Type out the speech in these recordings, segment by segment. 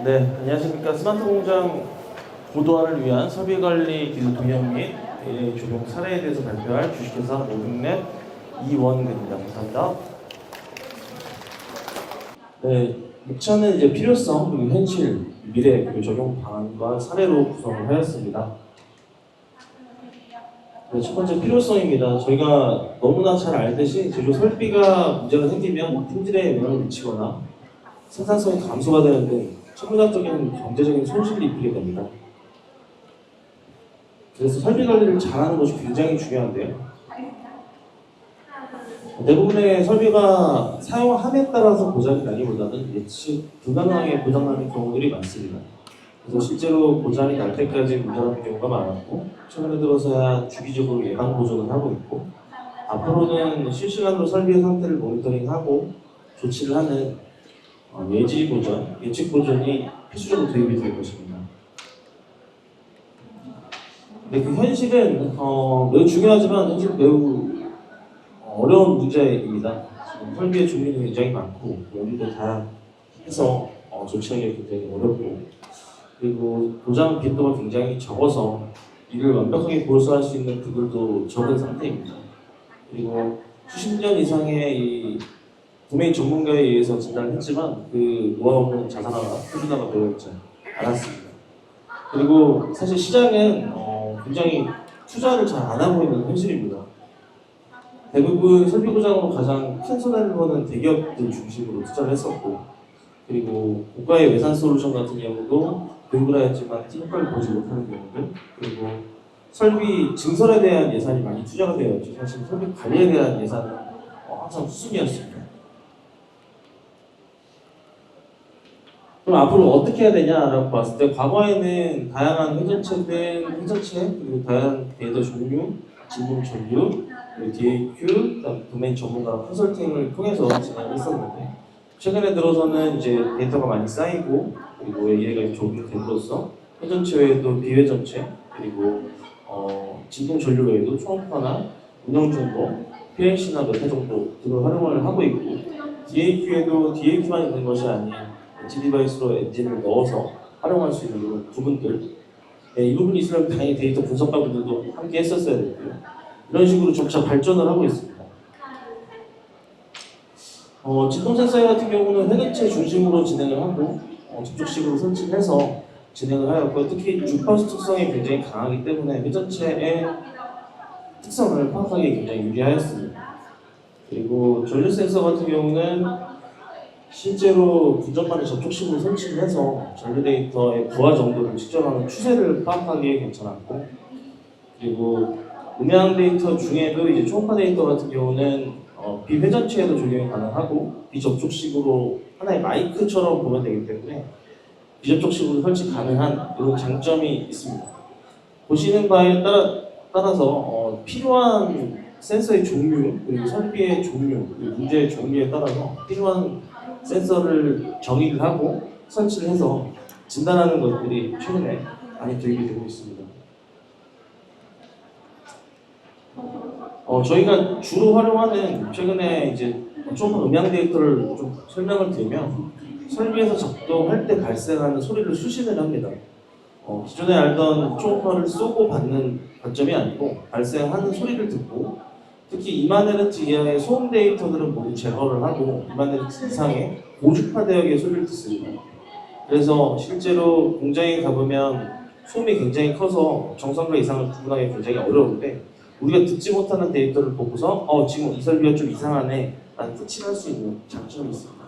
네, 안녕하십니까. 스마트 공장 고도화를 위한 설비 관리 기술 동향 및 AI 적용 사례에 대해서 발표할 주식회사 모빙랩 이원근입니다. 감사합니다. 네, 목차는 이제 필요성, 그리고 현실, 미래, 그리고 적용 방안과 사례로 구성을 하였습니다. 네, 첫 번째 필요성입니다. 저희가 너무나 잘 알듯이 제조 설비가 문제가 생기면 품질에 영향을 미치거나 생산성이 감소가 되는 등 천문학적인 경제적인 손실을 입히게 됩니다. 그래서 설비 관리를 잘하는 것이 굉장히 중요한데요. 대부분의 설비가 사용함에 따라서 고장이 나기보다는 예측 불가능하게 고장나는 경우들이 많습니다. 그래서 실제로 고장이 날 때까지 운전하는 경우가 많았고, 최근에 들어서야 주기적으로 예방 보존을 하고 있고, 앞으로는 실시간으로 설비의 상태를 모니터링하고 조치를 하는 예지 보전, 예측 보전이 필수적으로 도입이 될 것입니다. 근데 그 현실은 매우 중요하지만 현실 매우 어려운 문제입니다. 지금 설비의 종류는 굉장히 많고 원리도 다해서 조치하기 굉장히 어렵고, 그리고 보장 빈도가 굉장히 적어서 이를 완벽하게 보수할 수 있는 부분도 적은 상태입니다. 그리고 수십 년 이상의 이 도메인 전문가에 의해서 진단을 했지만 그 노하우는 자사나가 표준화가 되어 있지 않았습니다. 그리고 사실 시장은 굉장히 투자를 잘 안 하고 있는 현실입니다. 대부분 설비 고장으로 가장 큰 손해를 보는 대기업들 중심으로 투자를 했었고, 그리고 고가의 외산 솔루션 같은 경우도 교육을 하였지만 효과를 보지 못하는 경우들, 그리고 설비 증설에 대한 예산이 많이 투자가 되어 있죠. 사실 설비 관리에 대한 예산은 항상 수순이었습니다. 그럼 앞으로 어떻게 해야 되냐라고 봤을 때, 과거에는 다양한 회전체 그리고 다양한 데이터 종류, 진동 전류, 그리고 DAQ, 그다음 도메인 전문가 컨설팅을 통해서 진행을 했었는데, 최근에 들어서는 이제 데이터가 많이 쌓이고, 그리고 AI가 적용됨으로써 회전체 외에도 비회전체, 그리고 진동 전류 외에도 초음파나 운영 정보, PLC나 몇 회 정도 등을 활용을 하고 있고, DAQ에도 DAQ만 있는 것이 아닌 엣지 디바이스로 엔진을 넣어서 활용할 수 있는 이런 부분들, 이 부분이 있으면 당연히 데이터 분석가분들도 함께 했었어야 되고요. 이런 식으로 점차 발전을 하고 있습니다. 진동 센서 같은 경우는 회전체 중심으로 진행을 하고 접촉식으로 설치를 해서 진행을 하였고, 특히 주파수 특성이 굉장히 강하기 때문에 회전체의 특성을 파악하기에 굉장히 유리하였습니다. 그리고 전류 센서 같은 경우는 실제로 분전반을 접촉식으로 설치를 해서 전류 데이터의 부하 정도를 측정하는 추세를 파악하기에 괜찮았고, 그리고 음향 데이터 중에도 이제 초음파 데이터 같은 경우는 비회전체에도 적용이 가능하고 비접촉식으로 하나의 마이크처럼 보면 되기 때문에 비접촉식으로 설치 가능한 이런 장점이 있습니다. 보시는 바에 따라서 필요한 센서의 종류, 그리고 설비의 종류, 그리고 문제의 종류에 따라서 필요한 센서를 정의를 하고 설치를 해서 진단하는 것들이 최근에 많이 도입이 되고 있습니다. 저희가 주로 활용하는 최근에 이제 좀 음향 데이터를 좀 설명을 드리면, 설비에서 작동할 때 발생하는 소리를 수신을 합니다. 기존에 알던 초음파를 쏘고 받는 관점이 아니고 발생하는 소리를 듣고, 특히 2만헤르츠 이하의 소음 데이터들은 모두 제거를 하고 2만헤르츠 이상의 고주파 대역의 소리를 듣습니다. 그래서 실제로 공장에 가보면 소음이 굉장히 커서 정상과 이상을 구분하기 굉장히 어려운데, 우리가 듣지 못하는 데이터를 보고서 지금 이 설비가 좀 이상하네 라는 특징할 수 있는 장점이 있습니다.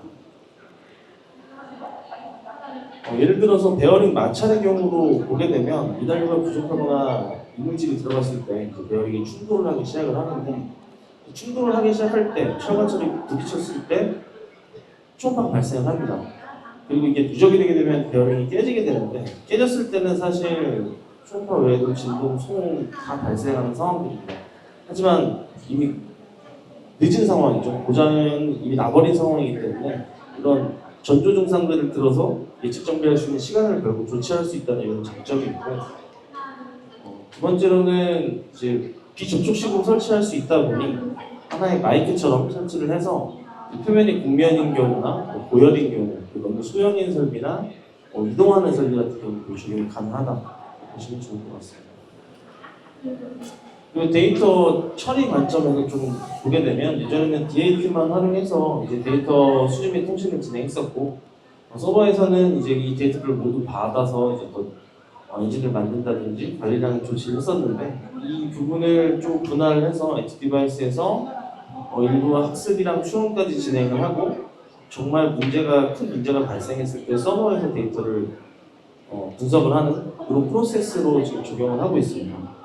예를 들어서 베어링 마찰의 경우로 보게 되면 이달료가 부족하거나 이물질이 들어갔을 때 그 베어링이 충돌을 하기 시작을 하는데, 충돌을 하기 시작할 때 철관처리 부딪혔을 때 초음파가 발생을 합니다. 그리고 이게 누적이 되게 되면 베어링이 깨지게 되는데, 깨졌을 때는 사실 초음파 외에도 진동, 소음 다 발생하는 상황들입니다. 하지만 이미 늦은 상황이죠. 고장은 이미 나버린 상황이기 때문에 이런 전조 증상들을 들어서 예측 정비할 수 있는 시간을 벌고 조치할 수 있다는 이런 장점이 있고, 두 번째로는 이제 비접촉식으로 설치할 수 있다 보니 하나의 마이크처럼 설치를 해서 표면이 곡면인 경우나 고열인 경우, 너무 소형인 설비나 이동하는 설비 같은 경우도 적용이 가능하다 보시면 좋을 것 같습니다. 그리고 데이터 처리 관점에서 좀 보게 되면 예전에는 DAT만 활용해서 이제 데이터 수집 및 통신을 진행했었고 서버에서는 이제 이 데이터를 모두 받아서 이제 또 엔진을 만든다든지 관리라는 조치를 했었는데 이 부분을 좀 분할을 해서 엣지 디바이스에서 일부 학습이랑 추론까지 진행을 하고 정말 큰 문제가 발생했을 때 서버에서 데이터를 분석을 하는 그런 프로세스로 지금 적용을 하고 있습니다.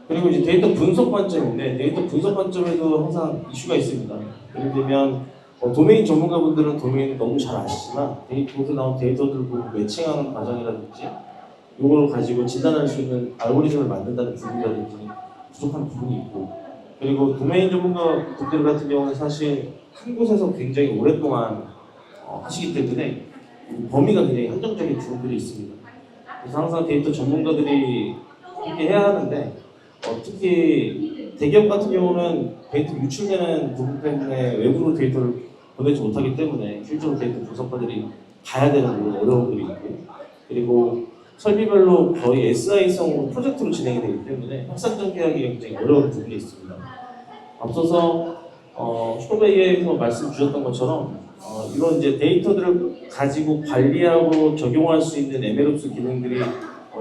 그리고 이제 데이터 분석 관점인데 데이터 분석 관점에도 항상 이슈가 있습니다. 예를 들면 도메인 전문가분들은 도메인을 너무 잘 아시지만 데이터에서 나온 데이터들을 보고 매칭하는 과정이라든지 이걸 가지고 진단할 수 있는 알고리즘을 만든다는 부분이라든지 부족한 부분이 있고 그리고 도메인 전문가분들 같은 경우는 사실 한 곳에서 굉장히 오랫동안 하시기 때문에 범위가 굉장히 한정적인 부분들이 있습니다. 그래서 항상 데이터 전문가들이 함께 해야 하는데 특히 대기업 같은 경우는 데이터 유출되는 부분 때문에 외부로 데이터를 보내지 못하기 때문에 실제로 데이터 분석가들이 가야 되는 그런 어려움들이 있고 그리고 설비별로 거의 SI성으로 프로젝트로 진행이 되기 때문에 확산적 계약이 굉장히 어려운 부분이 있습니다. 앞서서 슈퍼베이에서 말씀 주셨던 것처럼 이런 이제 데이터들을 가지고 관리하고 적용할 수 있는 MLOps 기능들이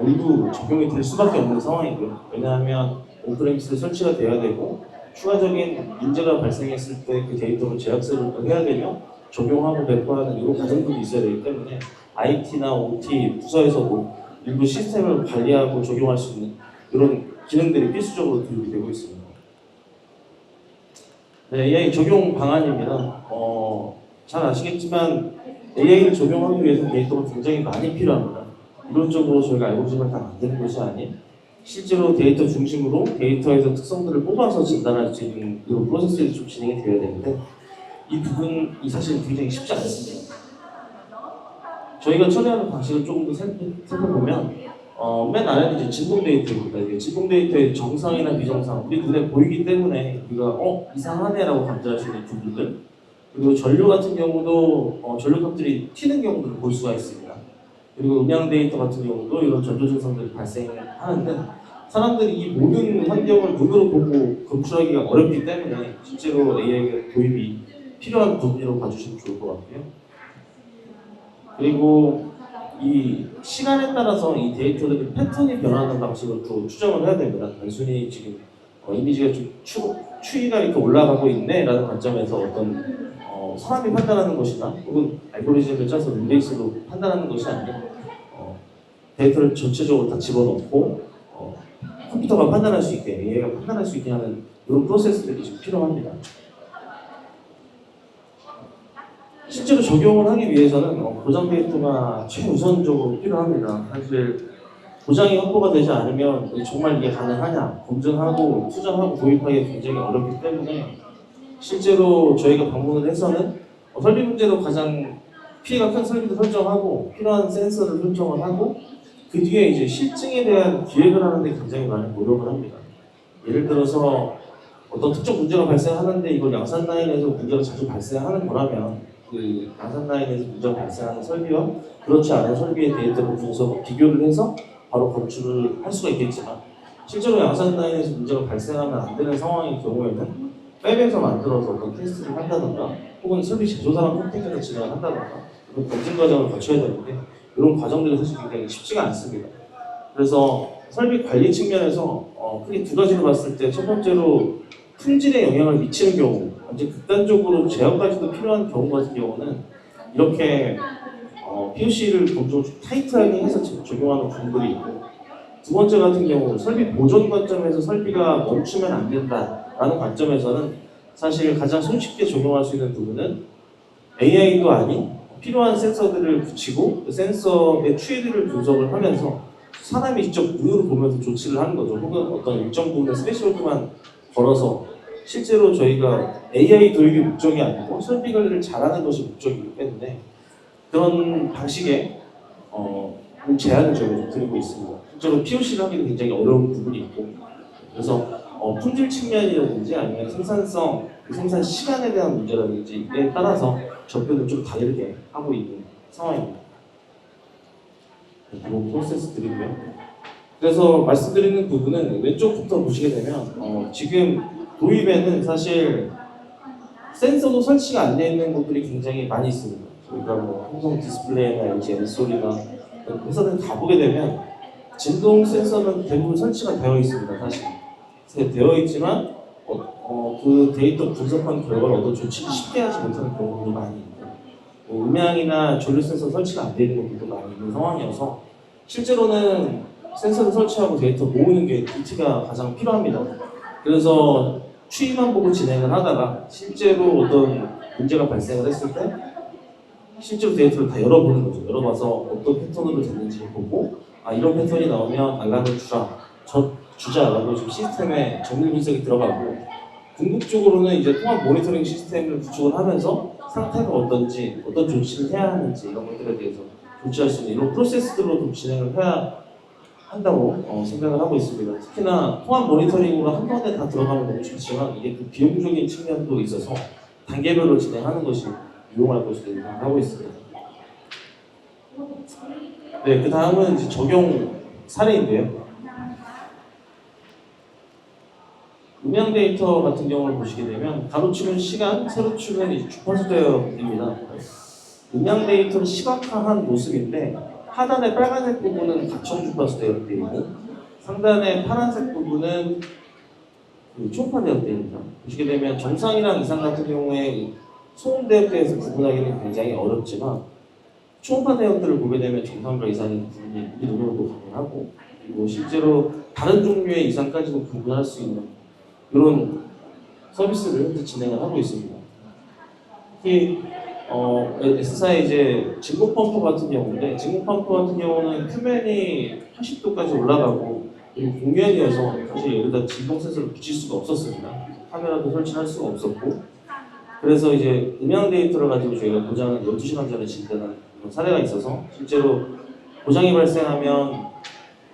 일부 적용이 될 수밖에 없는 상황이고요. 왜냐하면 온프레미스에 설치가 돼야 되고 추가적인 문제가 발생했을 때 그 데이터로 재학습을 해야 되며 적용하고 배포하는 이런 과정들이 있어야 되기 때문에 IT나 OT 부서에서도 일부 시스템을 관리하고 적용할 수 있는 이런 기능들이 필수적으로 도입이 되고 있습니다. 네, AI 적용 방안입니다. 잘 아시겠지만 AI를 적용하기 위해서 데이터가 굉장히 많이 필요합니다. 이론적으로 저희가 알고리즘을 다 만드는 것이 아닌 실제로 데이터 중심으로 데이터에서 특성들을 뽑아서 진단할 수 있는 이런 프로세스들이 좀 진행이 되어야 되는데 이 부분이 사실 굉장히 쉽지 않습니다. 저희가 처리하는 방식을 조금 더 살펴보면 맨 아래는 이제 진동 데이터입니다. 이게 진동 데이터의 정상이나 비정상 우리 눈에 보이기 때문에 우리가 이상하네라고 감지할 수 있는 부분들 그리고 전류 같은 경우도 전류값들이 튀는 경우들을 볼 수가 있습니다. 그리고 음향 데이터 같은 경우도 이런 전조 증상들이 발생하는데 사람들이 이 모든 환경을 눈으로 보고 검출하기가 어렵기 때문에 실제로 AI가 도입이 필요한 부분이라고 봐주시면 좋을 것 같고요. 그리고 이 시간에 따라서 이 데이터들이 패턴이 변하는 방식으로 또 추정을 해야 됩니다. 단순히 지금 이미지가 좀 추이가 이렇게 올라가고 있네라는 관점에서 어떤 사람이 판단하는 것이나 혹은 알고리즘을 짜서 룰베이스로 판단하는 것이 아니라 데이터를 전체적으로 다 집어넣고 컴퓨터가 판단할 수 있게, AI가 판단할 수 있게 하는 이런 프로세스들이 지금 필요합니다. 실제로 적용을 하기 위해서는 보장 데이터가 최우선적으로 필요합니다. 사실 보장이 확보가 되지 않으면 정말 이게 가능하냐 검증하고 투자하고 도입하기 굉장히 어렵기 때문에 실제로 저희가 방문을 해서는 설비 문제로 가장 피해가 큰 설비도 설정하고 필요한 센서를 설정을 하고 그 뒤에 이제 실증에 대한 기획을 하는데 굉장히 많은 노력을 합니다. 예를 들어서 어떤 특정 문제가 발생하는데 이걸 양산 라인에서 문제가 자주 발생하는 거라면 그 양산 라인에서 문제가 발생하는 설비와 그렇지 않은 설비의 데이터를 비교를 해서 바로 검출을 할 수가 있겠지만 실제로 양산 라인에서 문제가 발생하면 안 되는 상황인 경우에는 웹에서 만들어서 어떤 테스트를 한다던가 혹은 설비 제조사랑 컨택해서 진행을 한다던가 이런 검증 과정을 거쳐야 되는데 이런 과정들이 사실 굉장히 쉽지가 않습니다. 그래서 설비 관리 측면에서 크게 두 가지로 봤을 때 첫 번째로 품질에 영향을 미치는 경우 완전 극단적으로 제어까지도 필요한 경우 같은 경우는 이렇게 POC를 좀 타이트하게 해서 적용하는 부분들이 있고 두 번째 같은 경우 설비 보존 관점에서 설비가 멈추면 안 된다라는 관점에서는 사실 가장 손쉽게 적용할 수 있는 부분은 AI도 아닌 필요한 센서들을 붙이고 그 센서의 추이들을 분석을 하면서 사람이 직접 눈으로 보면서 조치를 하는 거죠. 혹은 어떤 일정 부분의 스레시홀드만 걸어서 실제로 저희가 AI 도입이 목적이 아니고 설비 관리를 잘하는 것이 목적이기 때문에 그런 방식의 제안을 저희가 드리고 있습니다. 실제로 POC를 하기는 굉장히 어려운 부분이 있고 그래서 품질 측면이라든지 아니면 생산성 생산 시간에 대한 문제라든지에 따라서 접근을 좀 다르게 하고 있는 상황입니다. 기본 프로세스 드리고요. 그래서 말씀드리는 부분은 왼쪽부터 보시게 되면 지금 도입에는 사실 센서도 설치가 안 되어 있는 곳들이 굉장히 많이 있습니다. 저희가 뭐 삼성 디스플레이나 LG 엔솔이나 회사들 가보게 되면 진동 센서는 대부분 설치가 되어 있습니다. 사실 되어 있지만 그 데이터 분석한 결과를 얻어 좋지 쉽게 하지 못하는 경우도 많이 있고 음향이나 조류 센서 설치가 안 되는 것들도 많이 있는 상황이어서 실제로는 센서를 설치하고 데이터 모으는 게 DT가 가장 필요합니다. 그래서 추이만 보고 진행을 하다가 실제로 어떤 문제가 발생을 했을 때 실제로 데이터를 다 열어보는 거죠. 열어봐서 어떤 패턴으로 됐는지 보고 이런 패턴이 나오면 알람을 주자라고 지금 시스템에 정밀 분석이 들어가고 궁극적으로는 이제 통합 모니터링 시스템을 구축을 하면서 상태가 어떤지 어떤 조치를 해야 하는지 이런 것들에 대해서 조치할 수 있는 이런 프로세스들로 좀 진행을 해야 한다고 생각을 하고 있습니다. 특히나 통합 모니터링으로 한 번에 다 들어가면 너무 좋지만 이게 그 비용적인 측면도 있어서 단계별로 진행하는 것이 유용할 것으로 생각하고 있습니다. 네, 그 다음은 이제 적용 사례인데요. 음향 데이터 같은 경우를 보시게 되면 가로축은 시간, 세로축은 이제 주파수 대역입니다. 음향 데이터를 시각화한 모습인데 하단의 빨간색 부분은 가청 주파수 대역되어 있고 상단의 파란색 부분은 초음파 대역되어 있습니다. 보시게 되면 정상이랑 이상 같은 경우에 소음 대역대에서 구분하기는 굉장히 어렵지만 초음파 대역들을 보게 되면 정상과 이상의 부분이 우리 눈으로도 가능하고 그리고 실제로 다른 종류의 이상까지도 구분할 수 있는 이런 서비스를 현재 진행을 하고 있습니다. 특히 S사의 이제 진공 펌프 같은 경우인데 진공 펌프 같은 경우는 표면이 80도까지 올라가고 그리고 공면이어서 사실 여기다 진동 센서를 붙일 수가 없었습니다. 카메라도 설치할 수가 없었고 그래서 이제 음향 데이터를 가지고 저희가 고장을 12시간 전에 진단한 그런 사례가 있어서 실제로 고장이 발생하면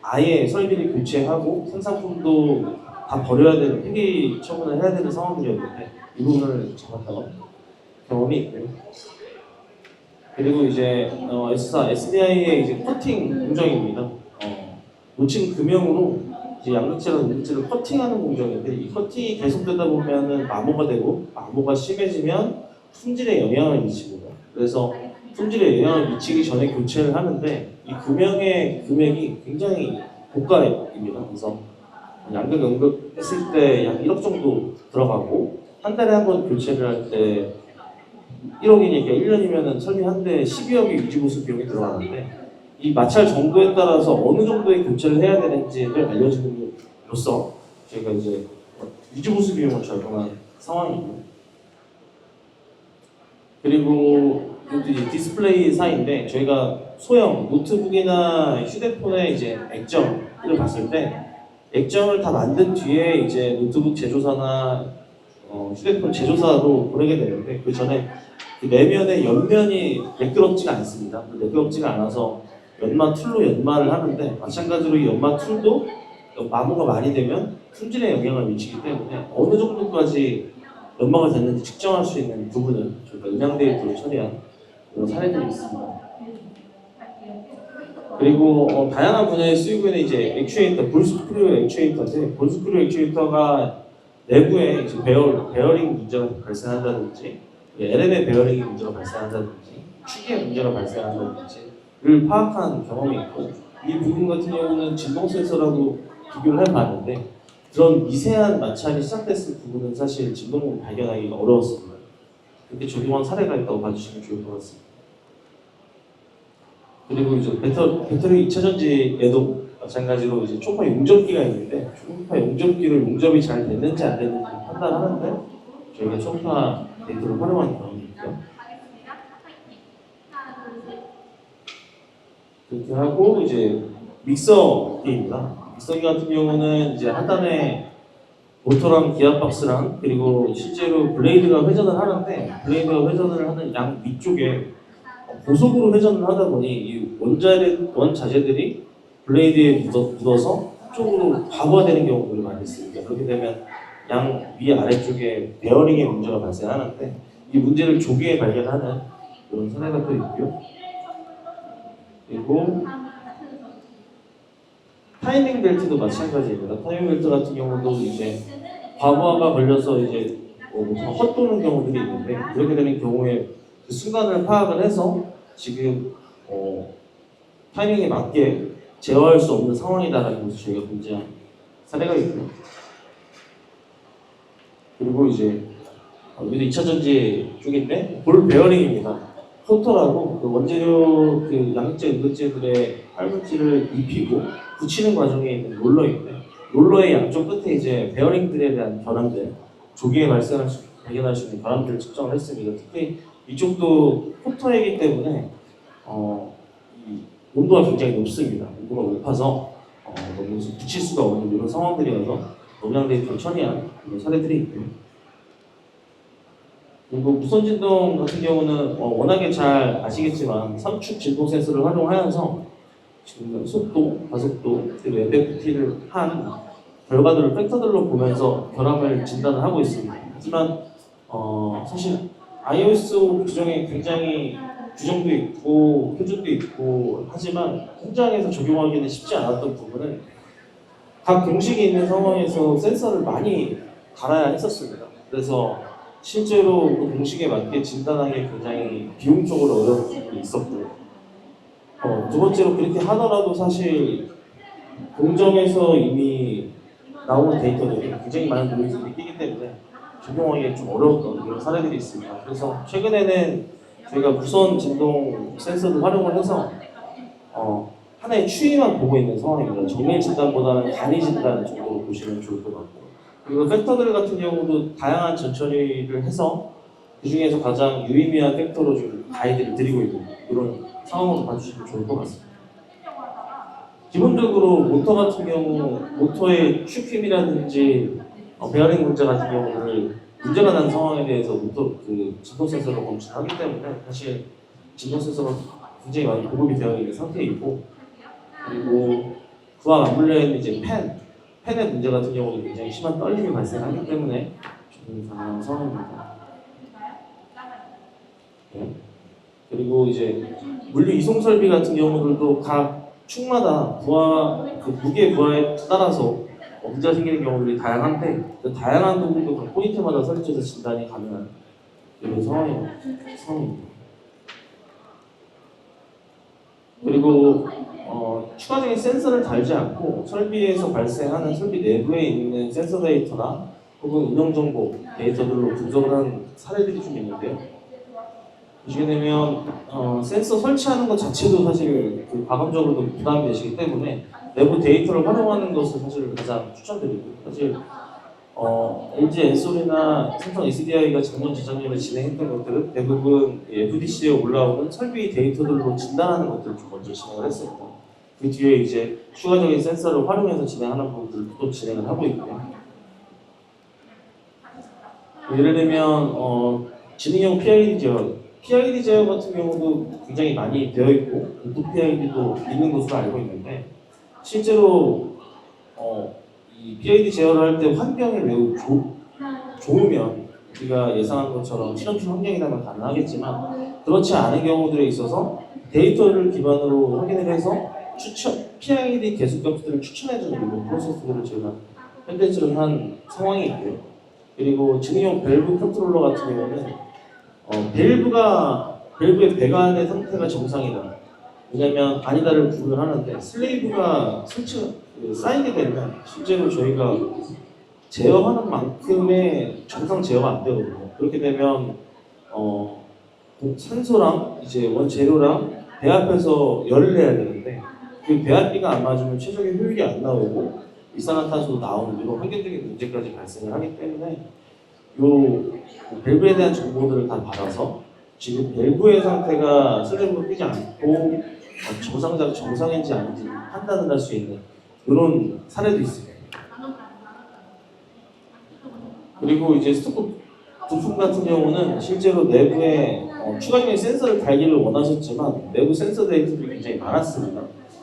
아예 설비를 교체하고 생산품도 다 버려야 되는 폐기 처분을 해야 되는 상황들이었는데 이 부분을 잡았던 경험이 있고요. 그리고 이제 S사 SDI의 이제 커팅 공정입니다. 놓친 금형으로 이제 양극재랑 음극재를 커팅하는 공정인데 이 커팅이 계속되다 보면은 마모가 되고 마모가 심해지면 품질에 영향을 미칩니다. 그래서 품질에 영향을 미치기 전에 교체를 하는데 이 금형의 금액이 굉장히 고가입니다. 그래서 양극, 음극 했을 때 약 1억 정도 들어가고 한 달에 한 번 교체를 할 때 1억이니까 1년이면 설비 한 대에 12억의 유지보수 비용이 들어가는데 이 마찰 정도에 따라서 어느 정도의 교체를 해야 되는지를 알려줌으로써 저희가 이제 유지보수 비용을 적용한 상황이고 그리고 이것도 디스플레이사인데 저희가 소형 노트북이나 휴대폰의 이제 액정을 봤을 때 액정을 다 만든 뒤에 이제 노트북 제조사나 휴대폰 제조사로 보내게 되는데 그 전에 그 내면의 옆면이 매끄럽지가 않습니다. 매끄럽지가 않아서 연마 툴로 연마를 하는데 마찬가지로 이 연마 툴도 마모가 많이 되면 품질에 영향을 미치기 때문에 어느 정도까지 연마가 됐는지 측정할 수 있는 부분을 저희가 음향 데이터로 처리한 그런 사례들이 있습니다. 그리고 다양한 분야에 쓰이고 있는 이제 액추에이터, 볼스크류 액추에이터인데 볼스크류 액추에이터가 내부에 이제 베어링 문제가 발생한다든지 LM의 베어링이 문제가 발생한다든지 축의 문제가 발생한다든지를 파악한 경험이 있고 이 부분 같은 경우는 진동 센서라고 비교를 해봤는데 그런 미세한 마찰이 시작됐을 부분은 사실 진동을 발견하기가 어려웠습니다. 그렇게 적용한 사례가 있다고 봐주시면 좋을 것 같습니다. 그리고 이제 배터리 2차 전지에도 마찬가지로 이제 초음파 용접기가 있는데 초음파 용접기를 용접이 잘 됐는지 안 됐는지 판단하는데 저희가 초음파 데이터를 활용한 경험이 있고요. 그렇게 하고 이제 믹서기입니다. 믹서기 같은 경우는 이제 하단에 모터랑 기아 박스랑 그리고 실제로 블레이드가 회전을 하는데 블레이드가 회전을 하는 양 위쪽에 고속으로 회전을 하다 보니 이 원자재들이 블레이드에 묻어서 쪽으로 과부하되는 경우들이 많이 있습니다. 그렇게 되면 양 위 아래쪽에 베어링의 문제가 발생하는데 이 문제를 조기에 발견하는 그런 사례가 또 있고요. 그리고 타이밍 벨트도 마찬가지입니다. 타이밍 벨트 같은 경우도 이제 과부하가 걸려서 이제 헛도는 경우들이 있는데 그렇게 되는 경우에 그 순간을 파악을 해서 지금 타이밍에 맞게 제어할 수 없는 상황이다라는 것을 저희가 문제한 사례가 있고요. 그리고 이제 여기도 2차 전지 쪽인데 볼 베어링입니다. 코터라고 그 원재료 그 양극재, 음극재들의 활물질을 입히고 붙이는 과정에 있는 롤러인데 롤러의 양쪽 끝에 이제 베어링들에 대한 결함들 조기에 발견할 수 있는 결함들을 측정을 했습니다. 특히 이쪽도 코터이기 때문에 이 온도가 굉장히 높습니다. 온도가 높아서 너무 붙일 수가 없는 이런 상황들이어서 농양들이 천천히한 그런 사례들이 있고요. 그리고 무선 진동 같은 경우는 워낙에 잘 아시겠지만 삼축 진동 센서를 활용하여서 지금 속도, 가속도, 그리고 FFT를 한 결과들을 팩터들로 보면서 결함을 진단을 하고 있습니다. 하지만 사실 iOS 규정에 굉장히 규정도 있고 표준도 있고 하지만 현장에서 적용하기는 쉽지 않았던 부분은 각 공식이 있는 상황에서 센서를 많이 갈아야 했었습니다. 그래서 실제로 그 공식에 맞게 진단하기 굉장히 비용적으로 어려운 부분이 있었고요. 두 번째로 그렇게 하더라도 사실 공정에서 이미 나오는 데이터들이 굉장히 많은 노이즈를 끼기 때문에 적용하기 좀 어려웠던 그런 사례들이 있습니다. 그래서 최근에는 저희가 무선 진동 센서를 활용을 해서 하나의 추이만 보고 있는 상황입니다. 정밀 진단보다는 간이 진단 정도로 보시면 좋을 것 같고 그리고 팩터들 같은 경우도 다양한 전처리를 해서 그 중에서 가장 유의미한 팩터로 좀 가이드를 드리고 있는 이런 상황으로 봐주시면 좋을 것 같습니다. 기본적으로 모터 같은 경우 모터의 축힘이라든지 베어링 문제 같은 경우를 문제가 난 상황에 대해서 모터 그 진동 센서로 검출하기 때문에 사실 진동 센서가 굉장히 많이 보급이 되어 있는 상태이고 그리고 그와 맞물려 있는 이제 팬의 문제 같은 경우는 굉장히 심한 떨림이 발생하기 때문에 좀 가능한 상황입니다. 네. 그리고 이제 물류 이송 설비 같은 경우들도 각 축마다 그 무게 부하에 따라서 문제가 생기는 경우들이 다양한데 그 다양한 부분도 각 포인트마다 설치해서 진단이 가능한 이런 상황입니다. 그리고 추가적인 센서를 달지 않고 설비에서 발생하는 설비 내부에 있는 센서 데이터나 혹은 운영 정보 데이터들로 분석을 하는 사례들이 좀 있는데요. 보시게 되면 센서 설치하는 것 자체도 사실 그 가감적으로도 부담이 되시기 때문에 내부 데이터를 활용하는 것을 사실 가장 추천드리고 사실 LG 엔솔이나 삼성 SDI가 작년, 재작년에 진행했던 것들은 대부분 FDC에 올라오는 설비 데이터들로 진단하는 것들을 좀 먼저 진행을 했습니다. 그 뒤에 이제 추가적인 센서를 활용해서 진행하는 부분들도 또 진행을 하고 있고요. 예를 들면 지능형 PID 제어 같은 경우도 굉장히 많이 되어 있고 오토 PID도 있는 것으로 알고 있는데 실제로 이 PID 제어를 할 때 환경이 매우 좋으면 우리가 예상한 것처럼 실험실 환경이라면 가능하겠지만 그렇지 않은 경우들에 있어서 데이터를 기반으로 확인을 해서 PID 계속 값들을 추천해주는 이런 프로세스들을 저희가 현대처럼 한 상황이 있고요. 그리고 지능형 밸브 컨트롤러 같은 경우는 밸브의 배관의 상태가 정상이다. 왜냐면 아니다를 구분을 하는데 슬레이브가 쌓이게 되면 실제로 저희가 제어하는 만큼의 정상 제어가 안 되거든요. 그렇게 되면 산소랑 이제 원재료랑 배합해서 열을 내야 되는데 그 배합비가 안 맞으면 최적의 효율이 안 나오고 이산화탄소도 나오는 이런 환경적인 문제까지 발생을 하기 때문에 요 밸브에 대한 정보들을 다 받아서 지금 밸브의 상태가 슬레이브가 끼지 않고 정상인지 아닌지 판단을 할 수 있는 이런 사례도 있습니다. 그리고 이제 스토크 부품 같은 경우는 실제로 내부에 추가적인 센서를 달기를 원하셨지만 내부 센서 데이터들이 굉장히 많았습니다.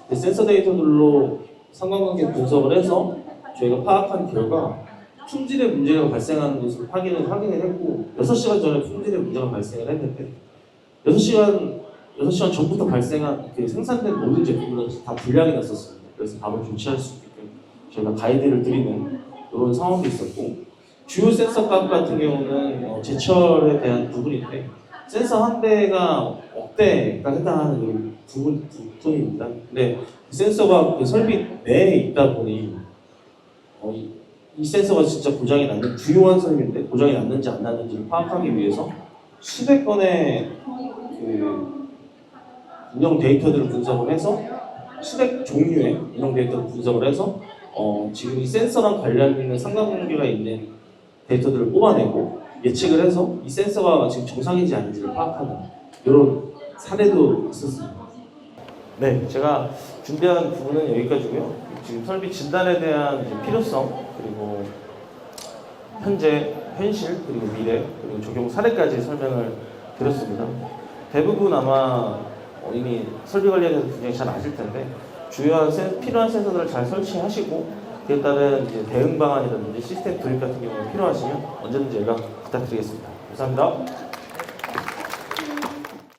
그 센서 데이터들로 상관관계 분석을 해서 저희가 파악한 결과 품질의 문제가 발생하는 것을 확인을 했고 6시간 전에 품질의 문제가 발생을 했는데 6시간 전부터 발생한 그 생산된 모든 제품들은 다 불량이 났었습니다. 그래서 바로 조치할 수 있게끔 저희가 가이드를 드리는 이런 상황도 있었고 주요 센서 값 같은 경우는 제철에 대한 부분인데 센서 한 대가 억대가 해당하는 그 부분입니다. 근데 그 센서가 그 설비 내에 있다 보니 이 센서가 진짜 고장이 났는 주요한 설비인데 고장이 났는지 안 났는지를 파악하기 위해서 수백 건의 그 운영 데이터들을 분석을 해서 수백 종류의 운영 데이터를 분석을 해서 지금 이 센서랑 관련된 상관관계가 있는 데이터들을 뽑아내고 예측을 해서 이 센서가 지금 정상인지 아닌지를 파악하는 이런 사례도 있었습니다. 네, 제가 준비한 부분은 여기까지고요. 지금 설비 진단에 대한 필요성 그리고 현재, 현실 그리고 미래 그리고 적용 사례까지 설명을 드렸습니다. 대부분 아마 이미 설비 관리에 대해서 굉장히 잘 아실 텐데 주요한 필요한 센서들을 잘 설치하시고 그에 따른 이제 대응 방안이라든지 시스템 도입 같은 경우가 필요하시면 언제든지 연락 부탁드리겠습니다. 감사합니다.